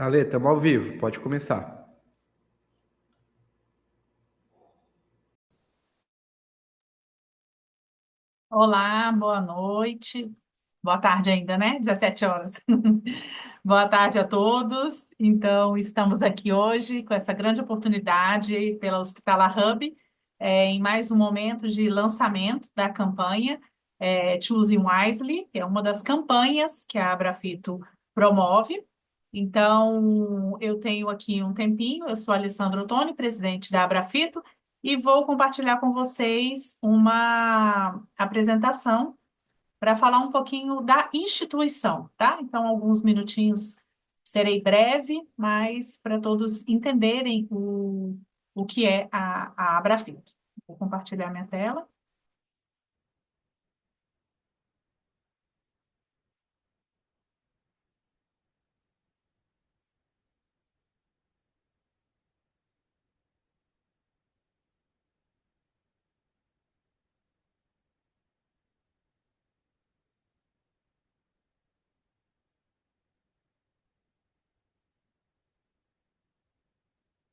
Ale, estamos ao vivo, pode começar. Olá, boa noite. Boa tarde ainda, né? 17 horas. Boa tarde a todos. Então, estamos aqui hoje com essa grande oportunidade pela Hospitalar Hub, em mais um momento de lançamento da campanha Choosing Wisely, que é uma das campanhas que a Abrafito promove. Então, eu tenho aqui um tempinho, eu sou a Alessandra Ottoni, presidente da Abrafito, e vou compartilhar com vocês uma apresentação para falar um pouquinho da instituição, tá? Então, alguns minutinhos, serei breve, mas para todos entenderem o que é a Abrafito. Vou compartilhar minha tela.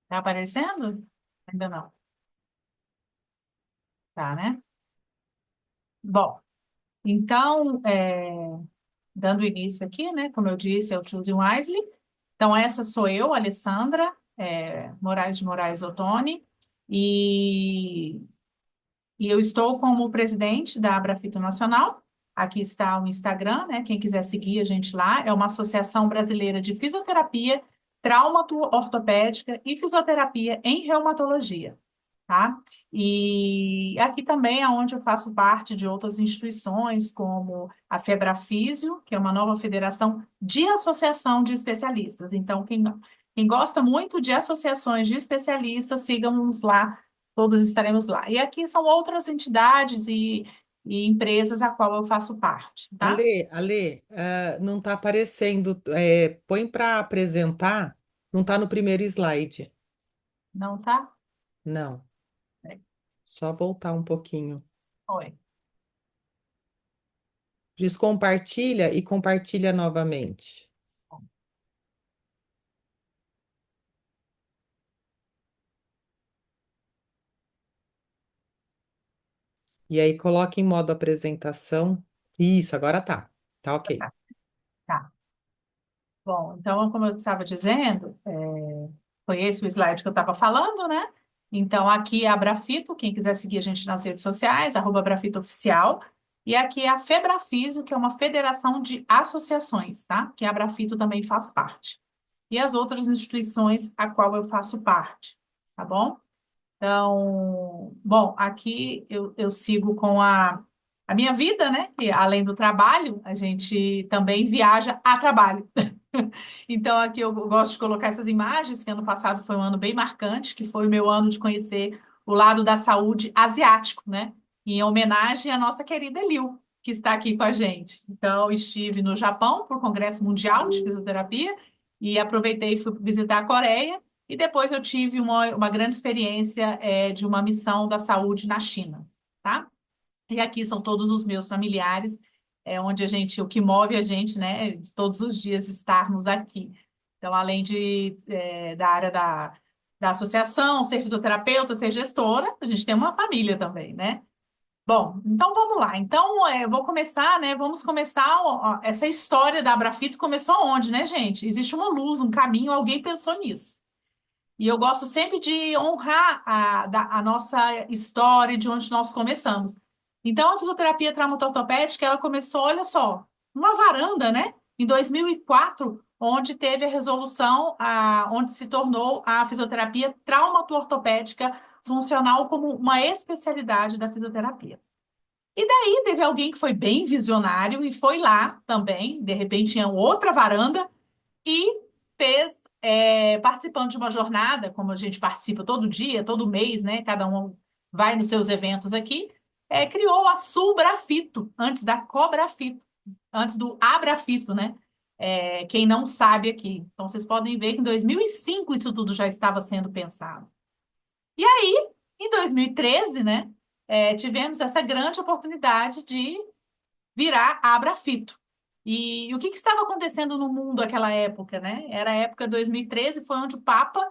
Tá aparecendo? Ainda não. Tá, né? Bom, então, dando início aqui, né? Como eu disse, é o Choosing Wisely. Então, essa sou eu, Alessandra Moraes de Moraes Ottoni, e, e eu estou como presidente da Abrafito Nacional. Aqui está o Instagram, né? Quem quiser seguir a gente lá, é uma associação brasileira de fisioterapia, ortopédica e fisioterapia em reumatologia, tá? E aqui também é onde eu faço parte de outras instituições, como a Febrafísio, que é uma nova federação de associação de especialistas. Então, quem gosta muito de associações de especialistas, sigam-nos lá, todos estaremos lá. E aqui são outras entidades e empresas a qual eu faço parte, tá? Ale, não está aparecendo. Põe para apresentar, não está no primeiro slide. Não tá? Não, É, só voltar um pouquinho. Oi. Descompartilha e compartilha novamente. E aí coloca em modo apresentação. Isso, agora tá. Tá ok. Tá. Bom, então, como eu estava dizendo, foi esse o slide que eu estava falando, né? Então, aqui é a Brafito, quem quiser seguir a gente nas redes sociais, @Brafito Oficial. E aqui é a Febrafiso, que é uma federação de associações, tá? Que a Brafito também faz parte. E as outras instituições a qual eu faço parte, tá bom? Então, bom, aqui eu sigo com a minha vida, né? Que além do trabalho, a gente também viaja a trabalho. Então, aqui eu gosto de colocar essas imagens, que ano passado foi um ano bem marcante, que foi o meu ano de conhecer o lado da saúde asiático, né? Em homenagem à nossa querida Lil, que está aqui com a gente. Então, estive no Japão para o Congresso Mundial de Fisioterapia e aproveitei e fui visitar a Coreia. E depois eu tive uma grande experiência de uma missão da saúde na China, tá? E aqui são todos os meus familiares, onde o que move a gente, né, de todos os dias de estarmos aqui. Então, além da área da associação, ser fisioterapeuta, ser gestora, a gente tem uma família também, né? Bom, então vamos lá. Então, eu vou começar, né? Vamos começar. Essa história da Abrafito começou onde, né, gente? Existe uma luz, um caminho, alguém pensou nisso. E eu gosto sempre de honrar a nossa história, de onde nós começamos. Então, a fisioterapia traumato-ortopédica, ela começou, olha só, uma varanda, né? Em 2004, onde teve a resolução, onde se tornou a fisioterapia traumato-ortopédica funcional como uma especialidade da fisioterapia. E daí teve alguém que foi bem visionário e foi lá também, de repente tinha outra varanda, e fez, participando de uma jornada, como a gente participa todo dia, todo mês, né? Cada um vai nos seus eventos aqui, criou a Sulbrafito, antes da Cobrafito, antes do Abrafito, né? Quem não sabe aqui. Então, vocês podem ver que em 2005 isso tudo já estava sendo pensado. E aí, em 2013, né? Tivemos essa grande oportunidade de virar Abrafito. E o que estava acontecendo no mundo naquela época, né? Era a época de 2013, foi onde o Papa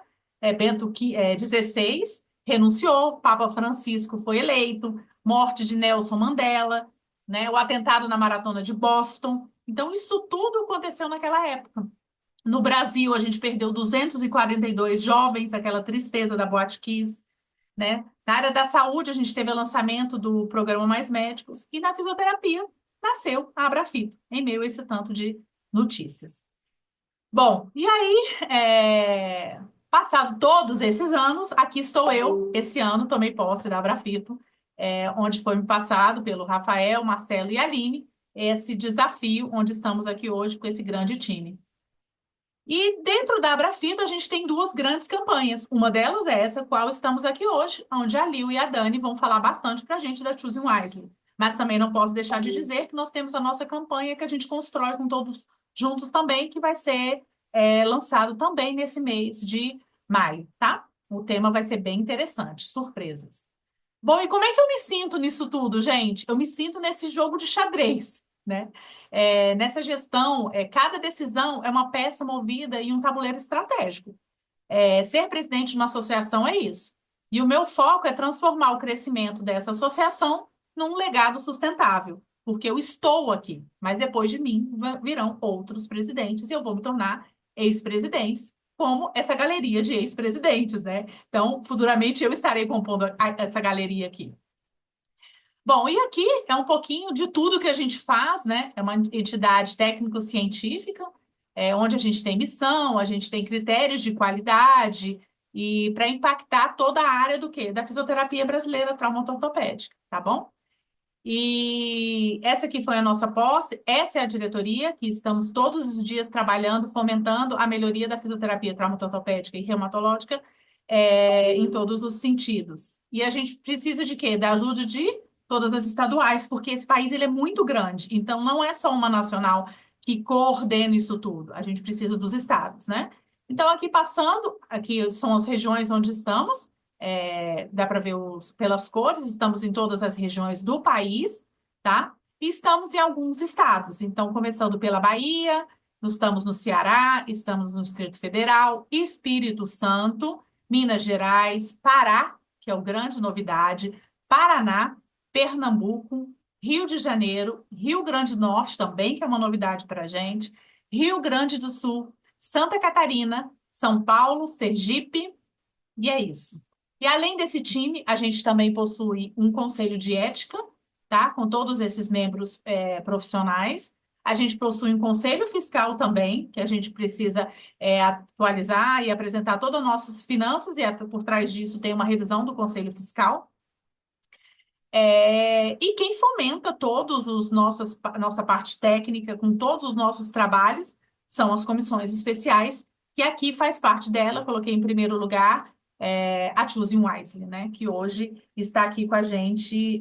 Bento XVI renunciou, o Papa Francisco foi eleito, morte de Nelson Mandela, né? O atentado na Maratona de Boston. Então, isso tudo aconteceu naquela época. No Brasil, a gente perdeu 242 jovens, aquela tristeza da Boate Kiss, né? Na área da saúde, a gente teve o lançamento do programa Mais Médicos e na fisioterapia nasceu a Abrafito, em meio a esse tanto de notícias. Bom, e aí, passado todos esses anos, aqui estou eu, esse ano tomei posse da Abrafito, onde foi me passado pelo Rafael, Marcelo e Aline, esse desafio onde estamos aqui hoje com esse grande time. E dentro da Abrafito, a gente tem duas grandes campanhas. Uma delas é essa, qual estamos aqui hoje, onde a Lil e a Dani vão falar bastante para a gente da Choosing Wisely. Mas também não posso deixar de dizer que nós temos a nossa campanha que a gente constrói com todos juntos também, que vai ser lançado também nesse mês de maio, tá? O tema vai ser bem interessante, surpresas. Bom, e como é que eu me sinto nisso tudo, gente? Eu me sinto nesse jogo de xadrez, né? Nessa gestão, cada decisão é uma peça movida em um tabuleiro estratégico. Ser presidente de uma associação é isso. E o meu foco é transformar o crescimento dessa associação num legado sustentável, porque eu estou aqui, mas depois de mim virão outros presidentes e eu vou me tornar ex-presidentes, como essa galeria de ex-presidentes, né? Então, futuramente eu estarei compondo essa galeria aqui. Bom, e aqui é um pouquinho de tudo que a gente faz, né? É uma entidade técnico-científica, onde a gente tem missão, a gente tem critérios de qualidade e para impactar toda a área do quê? Da fisioterapia brasileira traumato-ortopédica, tá bom? E essa aqui foi a nossa posse, essa é a diretoria, que estamos todos os dias trabalhando, fomentando a melhoria da fisioterapia traumato-ortopédica e reumatológica em todos os sentidos. E a gente precisa de quê? Da ajuda de todas as estaduais, porque esse país ele é muito grande, então não é só uma nacional que coordena isso tudo, a gente precisa dos estados, né? Então, aqui passando, aqui são as regiões onde estamos, dá para ver pelas cores, estamos em todas as regiões do país, tá? E estamos em alguns estados. Então, começando pela Bahia, nós estamos no Ceará, estamos no Distrito Federal, Espírito Santo, Minas Gerais, Pará, que é o grande novidade, Paraná, Pernambuco, Rio de Janeiro, Rio Grande do Norte também, que é uma novidade para a gente, Rio Grande do Sul, Santa Catarina, São Paulo, Sergipe, e é isso. E além desse time, a gente também possui um conselho de ética, tá? Com todos esses membros profissionais. A gente possui um conselho fiscal também, que a gente precisa atualizar e apresentar todas as nossas finanças, e por trás disso tem uma revisão do conselho fiscal. E quem fomenta nossa parte técnica com todos os nossos trabalhos são as comissões especiais, que aqui faz parte dela, coloquei em primeiro lugar a Choosing Wisely, né? Que hoje está aqui com a gente,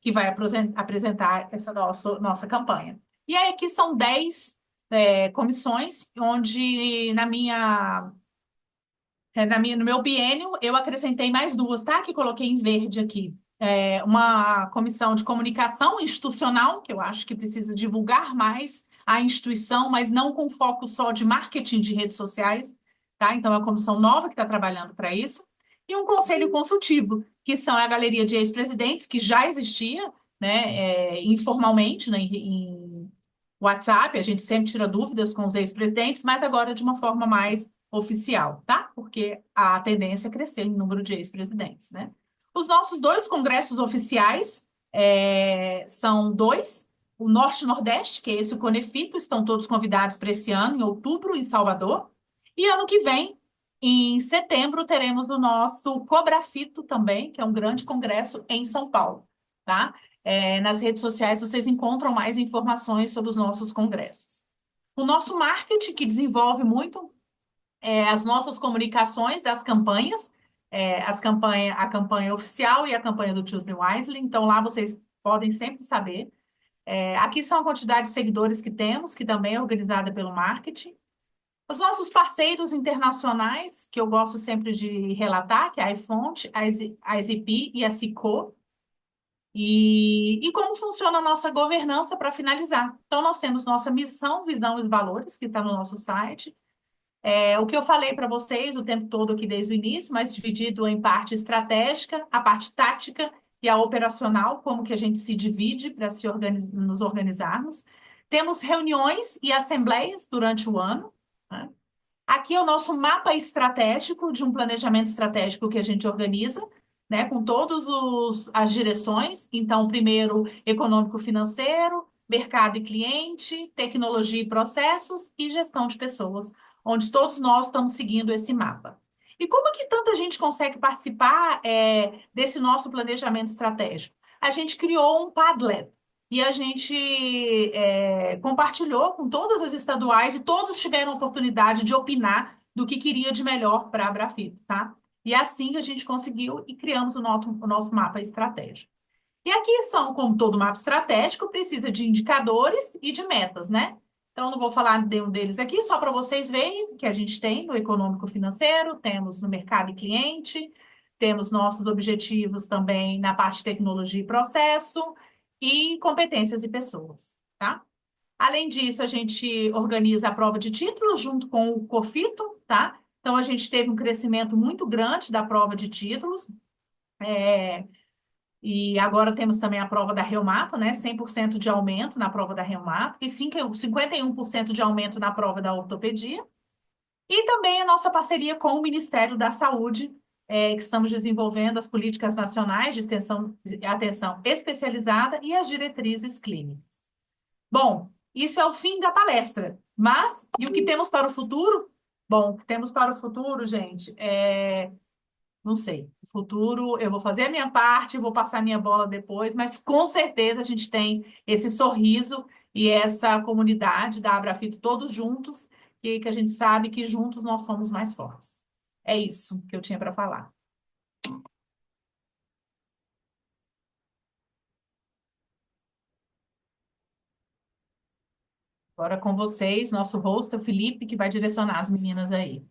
que vai apresentar essa nossa campanha. E aí aqui são 10 comissões, onde no meu biênio eu acrescentei mais duas, tá? Que coloquei em verde aqui. Uma comissão de comunicação institucional, que eu acho que precisa divulgar mais a instituição, mas não com foco só de marketing de redes sociais, tá? Então, é uma comissão nova que está trabalhando para isso. E um conselho consultivo, que são a galeria de ex-presidentes, que já existia, né, informalmente, né, em WhatsApp, a gente sempre tira dúvidas com os ex-presidentes, mas agora de uma forma mais oficial, tá? Porque a tendência é crescer em número de ex-presidentes, né? Os nossos dois congressos oficiais são dois, o Norte e Nordeste, que é esse o Conefito, estão todos convidados para esse ano, em outubro, em Salvador. E ano que vem, em setembro, teremos o nosso Cobrafito também, que é um grande congresso em São Paulo, tá? Nas redes sociais vocês encontram mais informações sobre os nossos congressos. O nosso marketing, que desenvolve muito as nossas comunicações das campanhas, a campanha oficial e a campanha do Choose Me Wisely. Então, lá vocês podem sempre saber. Aqui são a quantidade de seguidores que temos, que também é organizada pelo marketing. Os nossos parceiros internacionais, que eu gosto sempre de relatar, que é a iFont, a Ezipi e a Cico. E como funciona a nossa governança para finalizar. Então, nós temos nossa missão, visão e valores, que está no nosso site. O que eu falei para vocês o tempo todo aqui desde o início, mas dividido em parte estratégica, a parte tática e a operacional, como que a gente se divide para nos organizarmos. Temos reuniões e assembleias durante o ano, né? Aqui é o nosso mapa estratégico de um planejamento estratégico que a gente organiza, né, com todas as direções. Então, primeiro, econômico-financeiro, mercado e cliente, tecnologia e processos e gestão de pessoas, onde todos nós estamos seguindo esse mapa. E como que tanta gente consegue participar desse nosso planejamento estratégico? A gente criou um Padlet, e a gente compartilhou com todas as estaduais e todos tiveram oportunidade de opinar do que queria de melhor para a Abrafito, tá? E é assim que a gente conseguiu e criamos o nosso mapa estratégico. E aqui são, como todo mapa estratégico, precisa de indicadores e de metas, né? Então, não vou falar de um deles aqui, só para vocês verem que a gente tem no econômico-financeiro, temos no mercado e cliente, temos nossos objetivos também na parte de tecnologia e processo, e competências e pessoas, tá? Além disso, a gente organiza a prova de títulos junto com o COFITO, tá? Então, a gente teve um crescimento muito grande da prova de títulos, e agora temos também a prova da Reumato, né? 100% de aumento na prova da Reumato e 51% de aumento na prova da ortopedia. E também a nossa parceria com o Ministério da Saúde, que estamos desenvolvendo as políticas nacionais de extensão, atenção especializada e as diretrizes clínicas. Bom, isso é o fim da palestra. Mas, e o que temos para o futuro? Bom, o que temos para o futuro, gente, não sei. O futuro, eu vou fazer a minha parte, vou passar a minha bola depois, mas com certeza a gente tem esse sorriso e essa comunidade da Abrafito todos juntos, e que a gente sabe que juntos nós somos mais fortes. É isso que eu tinha para falar. Agora com vocês, nosso host, o Felipe, que vai direcionar as meninas aí.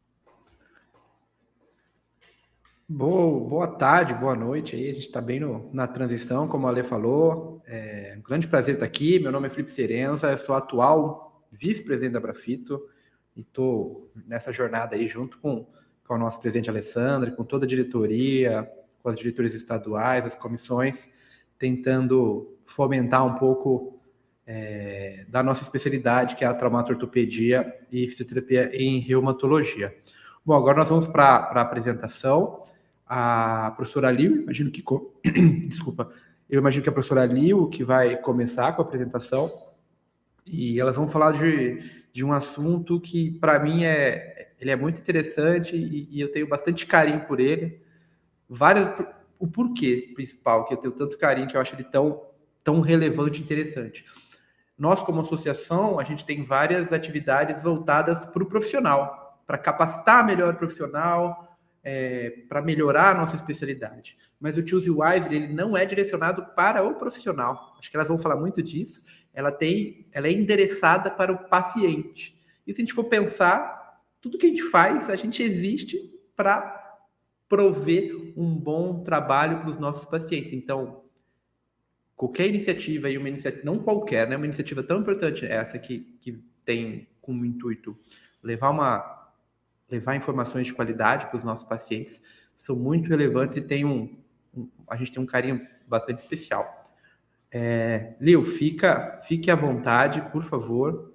Boa tarde, boa noite aí. A gente está bem na transição, como a Ale falou. É um grande prazer estar aqui. Meu nome é Felipe Serenza, eu sou atual vice-presidente da Abrafito e estou nessa jornada aí junto com o nosso presidente Alessandro, com toda a diretoria, com as diretorias estaduais, as comissões, tentando fomentar um pouco da nossa especialidade, que é a traumatortopedia e fisioterapia em reumatologia. Bom, agora nós vamos para a apresentação. A professora Liu, imagino que desculpa, eu imagino que a professora Liu que vai começar com a apresentação e elas vão falar de um assunto que para mim ele é muito interessante e eu tenho bastante carinho por ele. O porquê principal que eu tenho tanto carinho, que eu acho ele tão relevante e interessante. Nós, como associação, a gente tem várias atividades voltadas para o profissional, para capacitar melhor o profissional, para melhorar a nossa especialidade. Mas o Choose Wisely, ele não é direcionado para o profissional. Acho que elas vão falar muito disso. Ela é endereçada para o paciente. E se a gente for pensar, tudo que a gente faz, a gente existe para prover um bom trabalho para os nossos pacientes. Então, qualquer iniciativa, e uma iniciativa, não qualquer, né? Uma iniciativa tão importante essa que tem como intuito levar informações de qualidade para os nossos pacientes, são muito relevantes e a gente tem um carinho bastante especial. Liu, fique à vontade, por favor,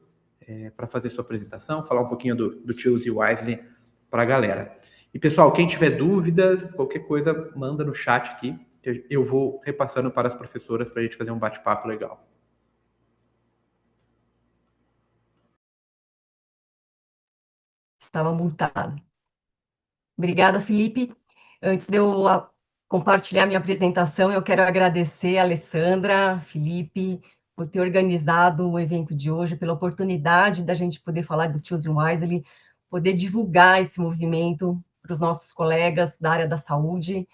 para fazer sua apresentação, falar um pouquinho do Choose Wisely para a galera. E, pessoal, quem tiver dúvidas, qualquer coisa, manda no chat aqui, que eu vou repassando para as professoras para a gente fazer um bate-papo legal. Estava multado. Obrigada, Felipe. Antes de eu compartilhar minha apresentação, eu quero agradecer a Alessandra, Felipe, por ter organizado o evento de hoje, pela oportunidade da gente poder falar do Choose Wisely, poder divulgar esse movimento para os nossos colegas da área da saúde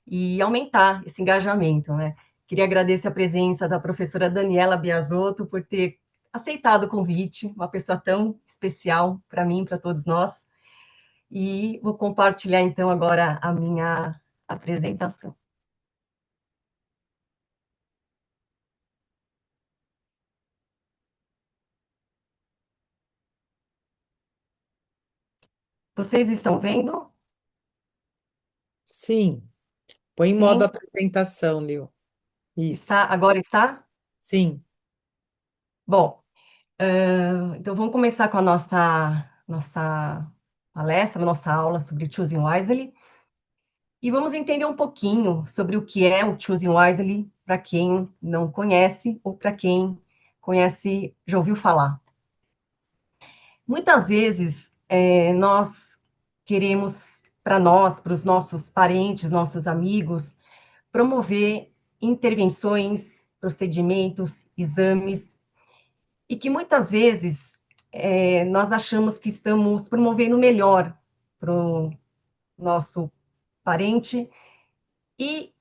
e aumentar esse engajamento, né? Queria agradecer a presença da professora Daniela Biasotto por ter aceitado o convite, uma pessoa tão especial para mim, para todos nós. E vou compartilhar, então, agora a minha apresentação. Vocês estão vendo? Sim. Põe em modo Sim? apresentação, Lil. Isso. Agora está? Sim. Bom, então vamos começar com a nossa palestra, nossa aula sobre Choosing Wisely. E vamos entender um pouquinho sobre o que é o Choosing Wisely, para quem não conhece ou para quem conhece, já ouviu falar. Muitas vezes, nós queremos, para os nossos parentes, nossos amigos, promover intervenções, procedimentos, exames, e que muitas vezes nós achamos que estamos promovendo o melhor para o nosso parente, e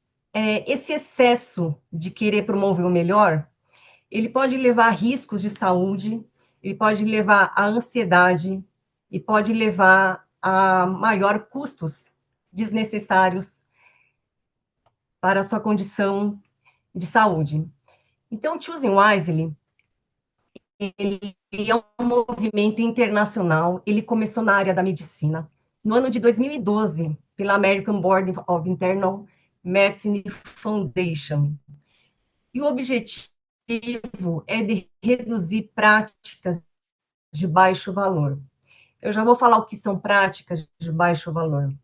esse excesso de querer promover o melhor, ele pode levar a riscos de saúde, ele pode levar a ansiedade e pode levar a maior custos desnecessários para a sua condição de saúde. Então, Choosing Wisely, ele é um movimento internacional, ele começou na área da medicina. No ano de 2012, pela American Board of Internal Medicine Foundation. E o objetivo é de reduzir práticas de baixo valor. Eu já vou falar o que são práticas de baixo valor.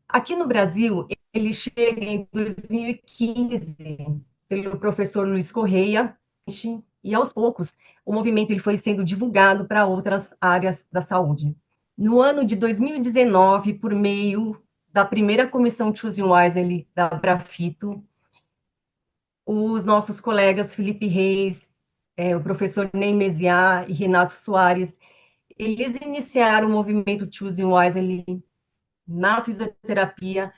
Aqui no Brasil, ele chega em 2015 pelo professor Luiz Correia, e aos poucos o movimento ele foi sendo divulgado para outras áreas da saúde. No ano de 2019, por meio da primeira comissão Choosing Wisely da Brafito, os nossos colegas Felipe Reis, o professor Ney Mesiá e Renato Soares, eles iniciaram o movimento Choosing Wisely na fisioterapia,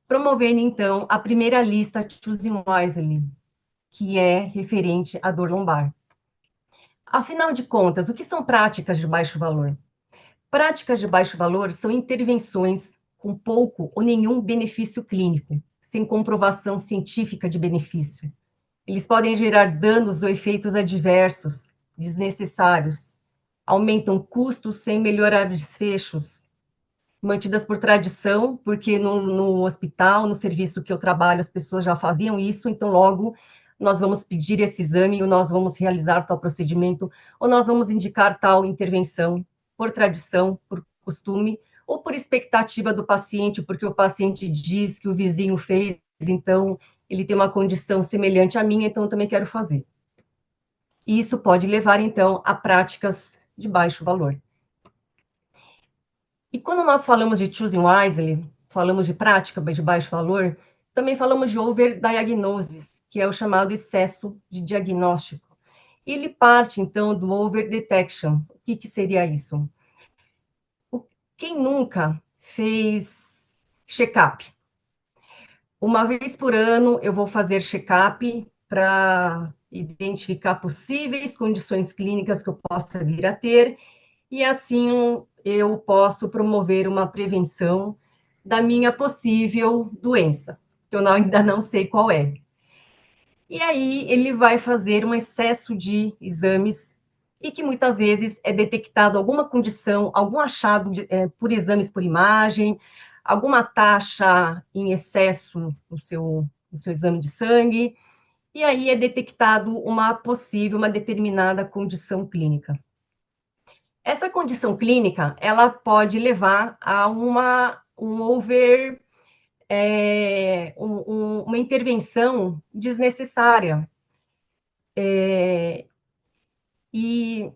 promovendo, então, a primeira lista Choosing Wisely, que é referente à dor lombar. Afinal de contas, o que são práticas de baixo valor? Práticas de baixo valor são intervenções com pouco ou nenhum benefício clínico, sem comprovação científica de benefício. Eles podem gerar danos ou efeitos adversos, desnecessários, aumentam custos sem melhorar desfechos, mantidas por tradição, porque no hospital, no serviço que eu trabalho, as pessoas já faziam isso, então logo nós vamos pedir esse exame, ou nós vamos realizar tal procedimento, ou nós vamos indicar tal intervenção, por tradição, por costume, ou por expectativa do paciente, porque o paciente diz que o vizinho fez, então ele tem uma condição semelhante à minha, então eu também quero fazer. E isso pode levar, então, a práticas de baixo valor. E quando nós falamos de Choosing Wisely, falamos de prática de baixo valor, também falamos de overdiagnosis, que é o chamado excesso de diagnóstico. Ele parte, então, do overdetection. O que seria isso? Quem nunca fez check-up? Uma vez por ano, eu vou fazer check-up para identificar possíveis condições clínicas que eu possa vir a ter, e assim eu posso promover uma prevenção da minha possível doença, que eu ainda não sei qual é. E aí ele vai fazer um excesso de exames e que muitas vezes é detectado alguma condição, algum achado por exames por imagem, alguma taxa em excesso no seu exame de sangue, e aí é detectado uma determinada condição clínica. Essa condição clínica, ela pode levar a uma intervenção desnecessária. E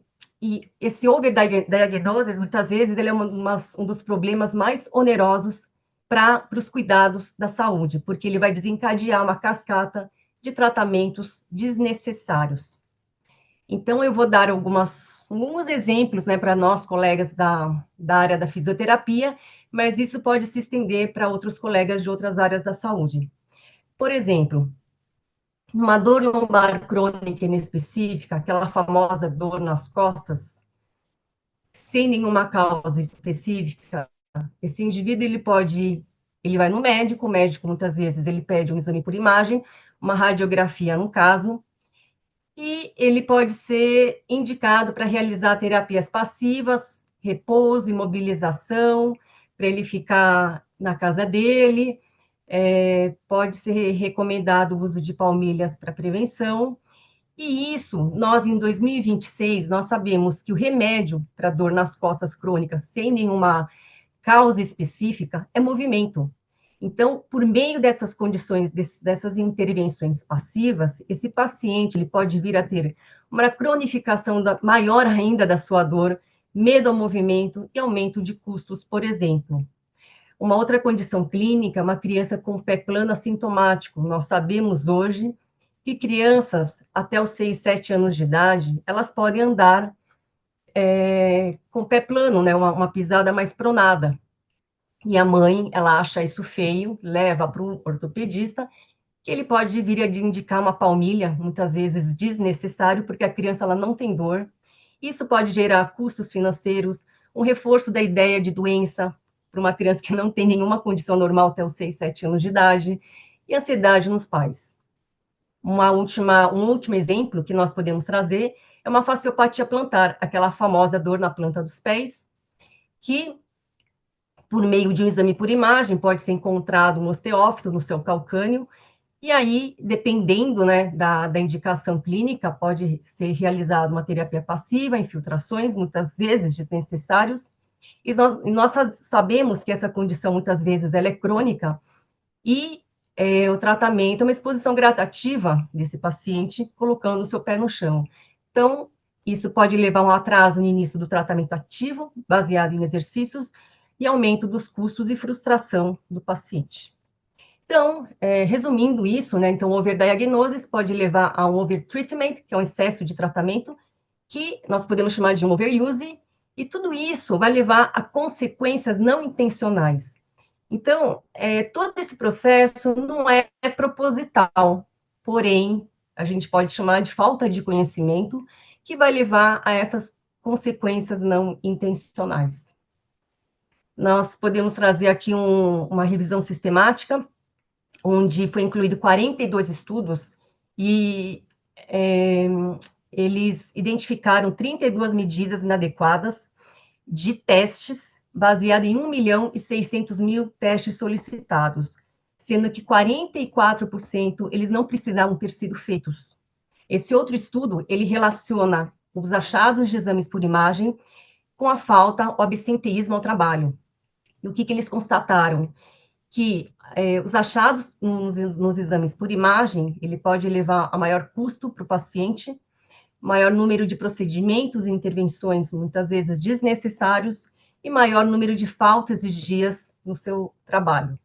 esse overdiagnosis, muitas vezes, ele é um dos problemas mais onerosos para os cuidados da saúde, porque ele vai desencadear uma cascata de tratamentos desnecessários. Então, eu vou dar alguns exemplos, né, para nós, colegas da área da fisioterapia, mas isso pode se estender para outros colegas de outras áreas da saúde. Por exemplo, uma dor lombar crônica inespecífica, aquela famosa dor nas costas, sem nenhuma causa específica, esse indivíduo ele vai no médico, o médico muitas vezes ele pede um exame por imagem, uma radiografia no caso, e ele pode ser indicado para realizar terapias passivas, repouso, imobilização, para ele ficar na casa dele. Pode ser recomendado o uso de palmilhas para prevenção. E isso, nós em 2026, nós sabemos que o remédio para dor nas costas crônicas, sem nenhuma causa específica, é movimento. Então, por meio dessas condições, dessas intervenções passivas, esse paciente ele pode vir a ter uma cronificação maior ainda da sua dor, medo ao movimento e aumento de custos, por exemplo. Uma outra condição clínica, uma criança com pé plano assintomático. Nós sabemos hoje que crianças até os 6, 7 anos de idade, elas podem andar com pé plano, né, uma pisada mais pronada. E a mãe, ela acha isso feio, leva para um ortopedista, que ele pode vir a indicar uma palmilha, muitas vezes desnecessário, porque a criança ela não tem dor. Isso pode gerar custos financeiros, um reforço da ideia de doença para uma criança que não tem nenhuma condição normal até os 6, 7 anos de idade, e ansiedade nos pais. Um último exemplo que nós podemos trazer é uma fasciopatia plantar, aquela famosa dor na planta dos pés, que por meio de um exame por imagem, pode ser encontrado um osteófito no seu calcâneo, e aí, dependendo, né, da indicação clínica, pode ser realizada uma terapia passiva, infiltrações, muitas vezes desnecessários, e nós sabemos que essa condição, muitas vezes, ela é crônica, e o tratamento é uma exposição gradativa desse paciente, colocando o seu pé no chão. Então, isso pode levar a um atraso no início do tratamento ativo, baseado em exercícios, e aumento dos custos e frustração do paciente. Então, resumindo isso, né, então, overdiagnosis pode levar a um overtreatment, que é um excesso de tratamento, que nós podemos chamar de um overuse, e tudo isso vai levar a consequências não intencionais. Então, todo esse processo não é proposital, porém, a gente pode chamar de falta de conhecimento, que vai levar a essas consequências não intencionais. Nós podemos trazer aqui uma revisão sistemática, onde foi incluído 42 estudos, e eles identificaram 32 medidas inadequadas de testes, baseado em 1.600.000 testes solicitados, sendo que 44% eles não precisavam ter sido feitos. Esse outro estudo, ele relaciona os achados de exames por imagem com a falta, o absenteísmo ao trabalho. E o que eles constataram? Que os achados nos exames por imagem, ele pode levar a maior custo para o paciente, maior número de procedimentos e intervenções, muitas vezes desnecessários, e maior número de faltas de dias no seu trabalho.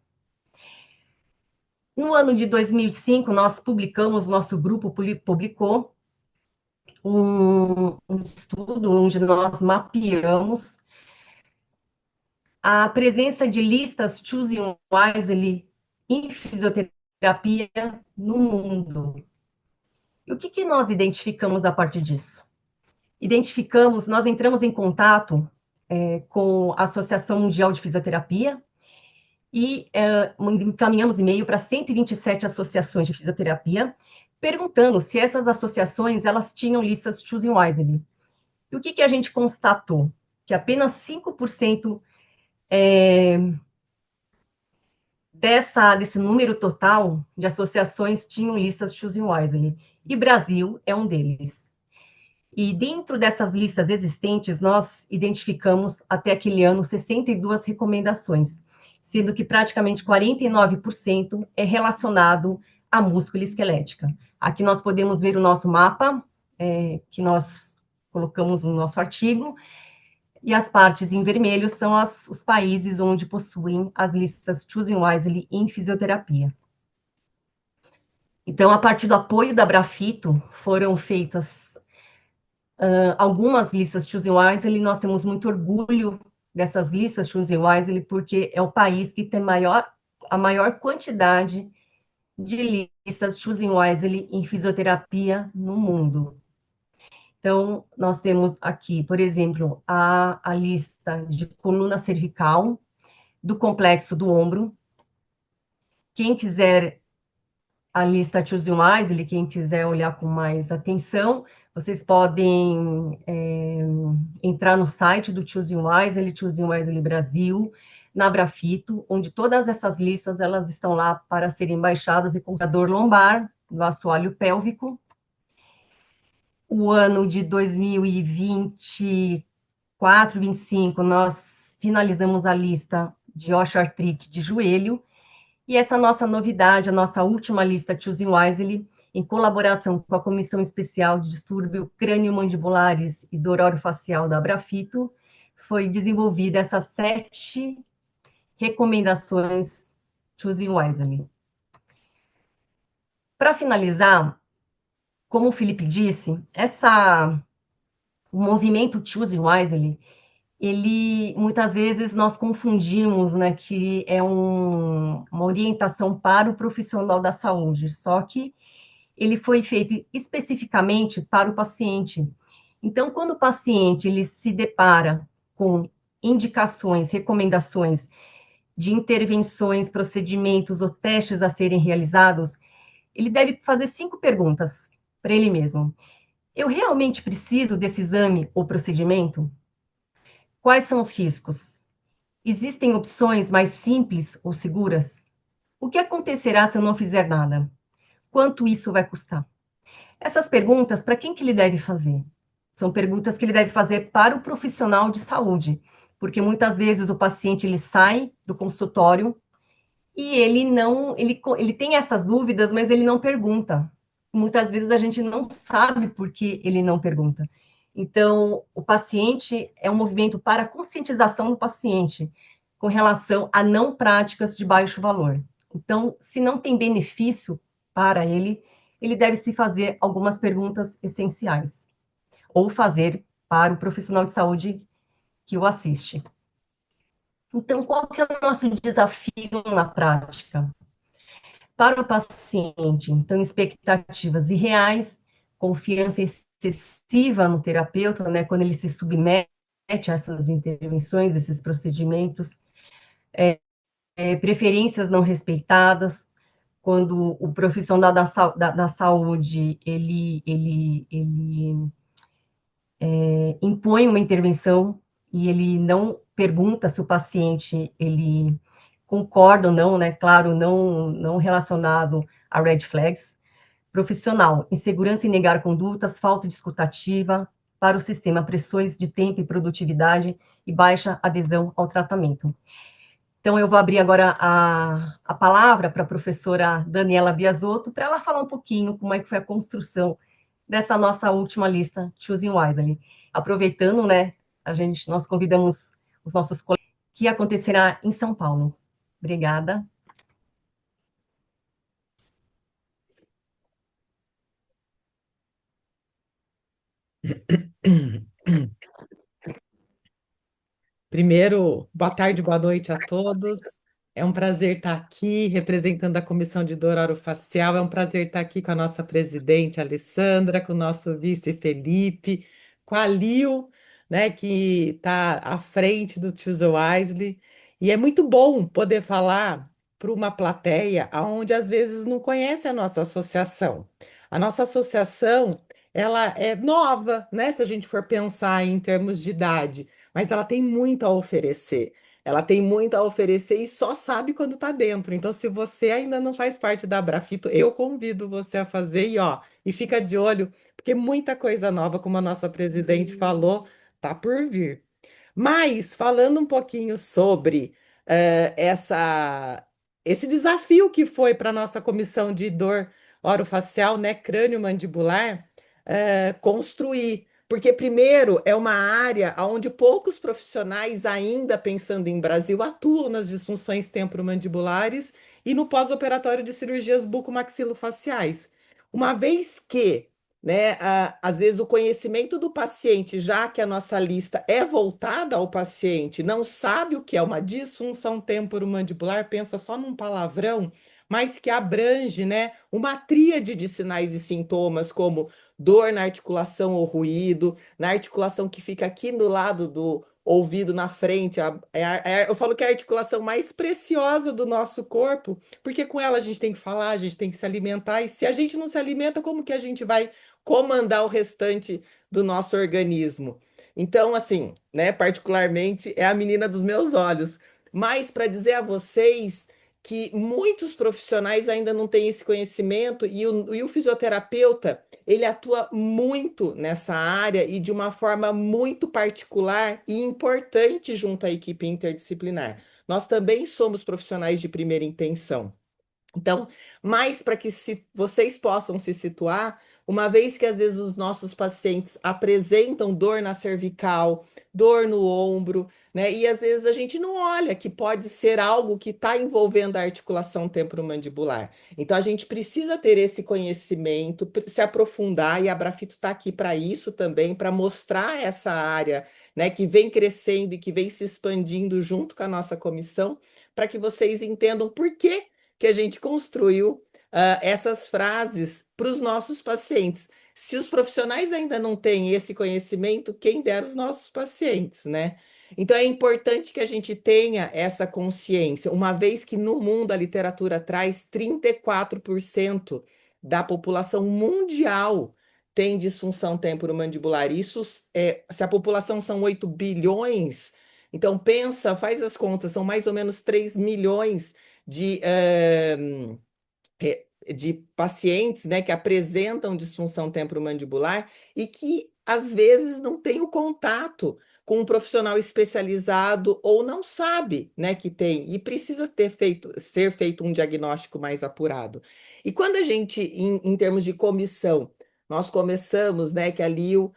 No ano de 2005, nós publicamos, nosso grupo publicou um estudo onde nós mapeamos a presença de listas Choosing Wisely em fisioterapia no mundo. E o que nós identificamos a partir disso? Nós entramos em contato com a Associação Mundial de Fisioterapia e encaminhamos e-mail para 127 associações de fisioterapia, perguntando se essas associações elas tinham listas Choosing Wisely. E o que a gente constatou? Que apenas 5% desse número total de associações tinham listas Choosing Wisely, e Brasil é um deles. E dentro dessas listas existentes, nós identificamos até aquele ano 62 recomendações, sendo que praticamente 49% é relacionado à musculoesquelética. Aqui nós podemos ver o nosso mapa, que nós colocamos no nosso artigo, e as partes em vermelho são os países onde possuem as listas Choosing Wisely em fisioterapia. Então, a partir do apoio da Brafito, foram feitas algumas listas Choosing Wisely. Nós temos muito orgulho dessas listas Choosing Wisely, porque é o país que tem a maior quantidade de listas Choosing Wisely em fisioterapia no mundo. Então, nós temos aqui, por exemplo, a lista de coluna cervical, do complexo do ombro. Quem quiser a lista Choosing Wisely, quem quiser olhar com mais atenção, vocês podem entrar no site do Choosing Wisely Brasil. na Brafito, onde todas essas listas elas estão lá para serem baixadas e com dor lombar, do assoalho pélvico. O ano de 2024, 25, nós finalizamos a lista de osteoartrite de joelho, e essa nossa novidade, a nossa última lista Choosing Wisely, em colaboração com a Comissão Especial de Distúrbio Crânio-Mandibulares e Dor Orofacial da Brafito, foi desenvolvida essas 7 recomendações Choosing Wisely. Para finalizar, como o Felipe disse, o movimento Choosing Wisely, ele muitas vezes nós confundimos, né, que é uma orientação para o profissional da saúde, só que ele foi feito especificamente para o paciente. Então, quando o paciente ele se depara com indicações, recomendações de intervenções, procedimentos ou testes a serem realizados, ele deve fazer 5 perguntas para ele mesmo. Eu realmente preciso desse exame ou procedimento? Quais são os riscos? Existem opções mais simples ou seguras? O que acontecerá se eu não fizer nada? Quanto isso vai custar? Essas perguntas, para quem que ele deve fazer? São perguntas que ele deve fazer para o profissional de saúde, porque muitas vezes o paciente ele sai do consultório e ele tem essas dúvidas, mas ele não pergunta. Muitas vezes a gente não sabe por que ele não pergunta. Então, o paciente é um movimento para a conscientização do paciente com relação a não práticas de baixo valor. Então, se não tem benefício para ele, ele deve se fazer algumas perguntas essenciais ou fazer para o profissional de saúde que o assiste. Então, qual que é o nosso desafio na prática? Para o paciente, então, expectativas irreais, confiança excessiva no terapeuta, né, quando ele se submete a essas intervenções, esses procedimentos, preferências não respeitadas, quando o profissional da saúde, ele impõe uma intervenção e ele não pergunta se o paciente, ele concorda ou não, né, claro, não relacionado a red flags. Profissional, insegurança em negar condutas, falta de escutativa para o sistema, pressões de tempo e produtividade e baixa adesão ao tratamento. Então, eu vou abrir agora a palavra para a professora Daniela Biasotto, para ela falar um pouquinho como é que foi a construção dessa nossa última lista, Choosing Wisely. Aproveitando, né, nós convidamos os nossos colegas, que acontecerá em São Paulo. Obrigada. Primeiro, boa tarde, boa noite a todos. É um prazer estar aqui representando a Comissão de Dor Orofacial. É um prazer estar aqui com a nossa presidente Alessandra, com o nosso vice Felipe, com a Lil, né, que está à frente do Choose Wisely. E é muito bom poder falar para uma plateia onde às vezes não conhece a nossa associação. A nossa associação, ela é nova, né, se a gente for pensar em termos de idade, mas ela tem muito a oferecer. Ela tem muito a oferecer e só sabe quando está dentro. Então, se você ainda não faz parte da Brafito, eu convido você a fazer e fica de olho, porque muita coisa nova, como a nossa presidente falou, tá por vir. Mas, falando um pouquinho sobre esse desafio que foi para a nossa comissão de dor orofacial, né, crânio-mandibular, construir. Porque, primeiro, é uma área onde poucos profissionais, ainda pensando em Brasil, atuam nas disfunções temporomandibulares e no pós-operatório de cirurgias bucomaxilofaciais. Uma vez que, né, às vezes, o conhecimento do paciente, já que a nossa lista é voltada ao paciente, não sabe o que é uma disfunção temporomandibular, pensa só num palavrão, mas que abrange, né, uma tríade de sinais e sintomas, como dor na articulação ou ruído, na articulação que fica aqui do lado do ouvido na frente. Eu falo que é a articulação mais preciosa do nosso corpo, porque com ela a gente tem que falar, a gente tem que se alimentar, e se a gente não se alimenta, como que a gente vai comandar o restante do nosso organismo? Então, assim, né, particularmente, é a menina dos meus olhos. mas para dizer a vocês que muitos profissionais ainda não têm esse conhecimento e o fisioterapeuta, ele atua muito nessa área e de uma forma muito particular e importante junto à equipe interdisciplinar. Nós também somos profissionais de primeira intenção. Então, mais para que vocês possam se situar, uma vez que às vezes os nossos pacientes apresentam dor na cervical, dor no ombro, né? E às vezes a gente não olha que pode ser algo que está envolvendo a articulação temporomandibular. Então, a gente precisa ter esse conhecimento, se aprofundar, e a Brafito está aqui para isso também, para mostrar essa área, né, que vem crescendo e que vem se expandindo junto com a nossa comissão, para que vocês entendam por que a gente construiu essas frases para os nossos pacientes. Se os profissionais ainda não têm esse conhecimento, quem dera os nossos pacientes, né? Então é importante que a gente tenha essa consciência, uma vez que no mundo a literatura traz 34% da população mundial tem disfunção temporomandibular. Isso se a população são 8 bilhões, então pensa, faz as contas, são mais ou menos 3 milhões de, de pacientes, né, que apresentam disfunção temporomandibular e que às vezes não tem o contato com um profissional especializado ou não sabe, né, que tem e precisa ser feito um diagnóstico mais apurado. E quando a gente, em termos de comissão, nós começamos, né, que a Lil,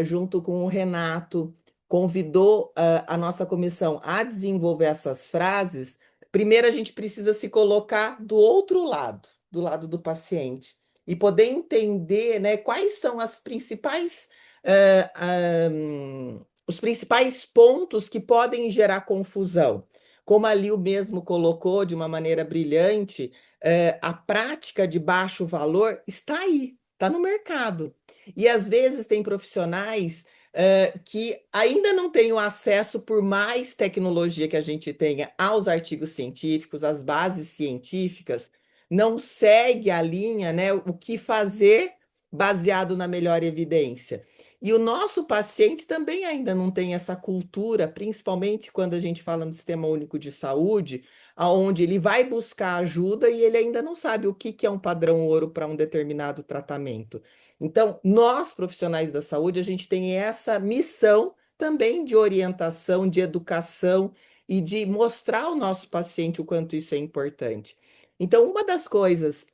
junto com o Renato, convidou a nossa comissão a desenvolver essas frases. Primeiro, a gente precisa se colocar do outro lado, do lado do paciente, e poder entender, né, quais são os principais pontos que podem gerar confusão. Como a Lil mesmo colocou de uma maneira brilhante, a prática de baixo valor está aí, está no mercado. E às vezes tem profissionais que ainda não têm o acesso, por mais tecnologia que a gente tenha, aos artigos científicos, às bases científicas, não segue a linha, né, o que fazer baseado na melhor evidência. E o nosso paciente também ainda não tem essa cultura, principalmente quando a gente fala no Sistema Único de Saúde, onde ele vai buscar ajuda e ele ainda não sabe o que é um padrão ouro para um determinado tratamento. Então, nós, profissionais da saúde, a gente tem essa missão também de orientação, de educação e de mostrar ao nosso paciente o quanto isso é importante. Então, uma das coisas,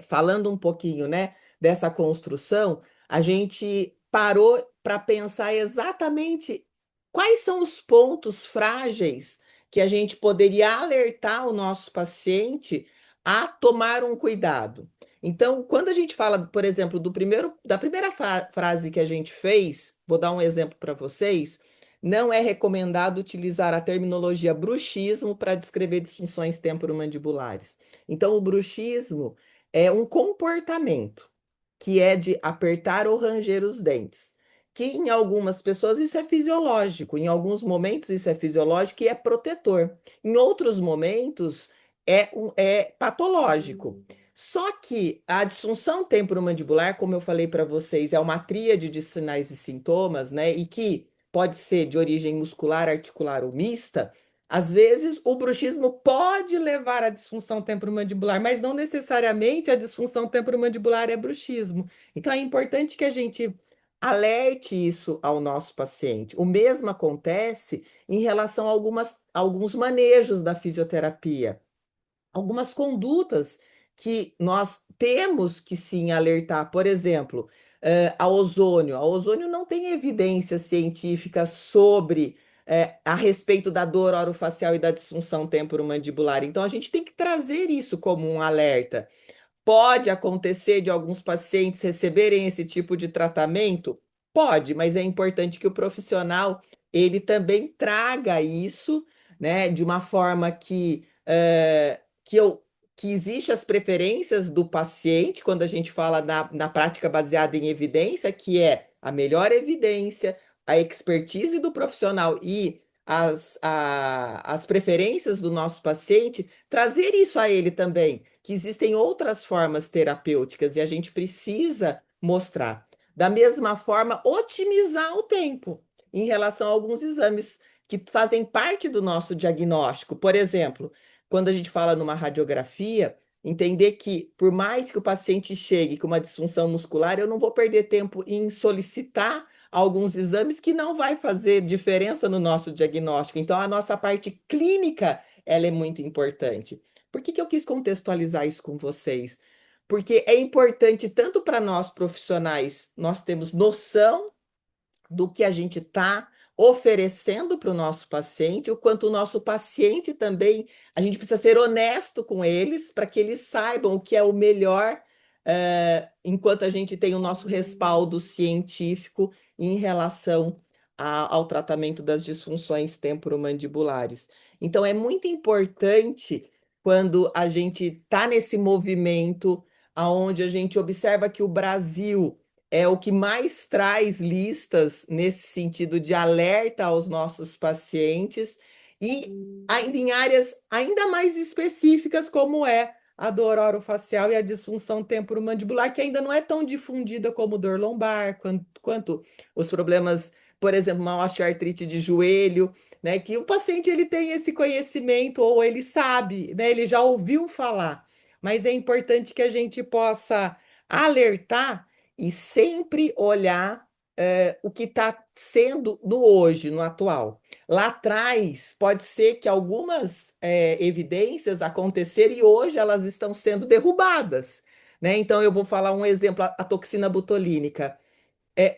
falando um pouquinho, né, dessa construção, a gente parou para pensar exatamente quais são os pontos frágeis que a gente poderia alertar o nosso paciente a tomar um cuidado. Então, quando a gente fala, por exemplo, da primeira frase que a gente fez, vou dar um exemplo para vocês, não é recomendado utilizar a terminologia bruxismo para descrever disfunções temporomandibulares. Então, o bruxismo é um comportamento que é de apertar ou ranger os dentes, que em algumas pessoas isso é fisiológico, em alguns momentos isso é fisiológico e é protetor, em outros momentos é patológico. Só que a disfunção temporomandibular, como eu falei para vocês, é uma tríade de sinais e sintomas, né? E que pode ser de origem muscular, articular ou mista. Às vezes, o bruxismo pode levar à disfunção temporomandibular, mas não necessariamente a disfunção temporomandibular é bruxismo. Então, é importante que a gente alerte isso ao nosso paciente. O mesmo acontece em relação a alguns manejos da fisioterapia, algumas condutas que nós temos que sim alertar. Por exemplo, a ozônio. A ozônio não tem evidência científica sobre a respeito da dor orofacial e da disfunção temporomandibular. Então, a gente tem que trazer isso como um alerta. Pode acontecer de alguns pacientes receberem esse tipo de tratamento? Pode, mas é importante que o profissional ele também traga isso, né, de uma forma que existe as preferências do paciente, quando a gente fala na prática baseada em evidência, que é a melhor evidência, a expertise do profissional e as preferências do nosso paciente, trazer isso a ele também, que existem outras formas terapêuticas e a gente precisa mostrar. Da mesma forma, otimizar o tempo em relação a alguns exames que fazem parte do nosso diagnóstico. Por exemplo, quando a gente fala numa radiografia, entender que, por mais que o paciente chegue com uma disfunção muscular, eu não vou perder tempo em solicitar alguns exames que não vai fazer diferença no nosso diagnóstico. Então, a nossa parte clínica, ela é muito importante. Por que que eu quis contextualizar isso com vocês? Porque é importante tanto para nós profissionais, nós temos noção do que a gente está oferecendo para o nosso paciente, o quanto o nosso paciente também, a gente precisa ser honesto com eles, para que eles saibam o que é o melhor, enquanto a gente tem o nosso respaldo científico em relação ao tratamento das disfunções temporomandibulares. Então, é muito importante quando a gente está nesse movimento, aonde a gente observa que o Brasil é o que mais traz listas nesse sentido de alerta aos nossos pacientes e ainda em áreas ainda mais específicas, como é a dor orofacial e a disfunção temporomandibular, que ainda não é tão difundida como dor lombar, quanto os problemas, por exemplo, uma osteoartrite de joelho, né, que o paciente ele tem esse conhecimento ou ele sabe, né, ele já ouviu falar, mas é importante que a gente possa alertar e sempre olhar o que está sendo no hoje, no atual. Lá atrás, pode ser que algumas evidências aconteceram e hoje elas estão sendo derrubadas, né? Então, eu vou falar um exemplo, a toxina botulínica.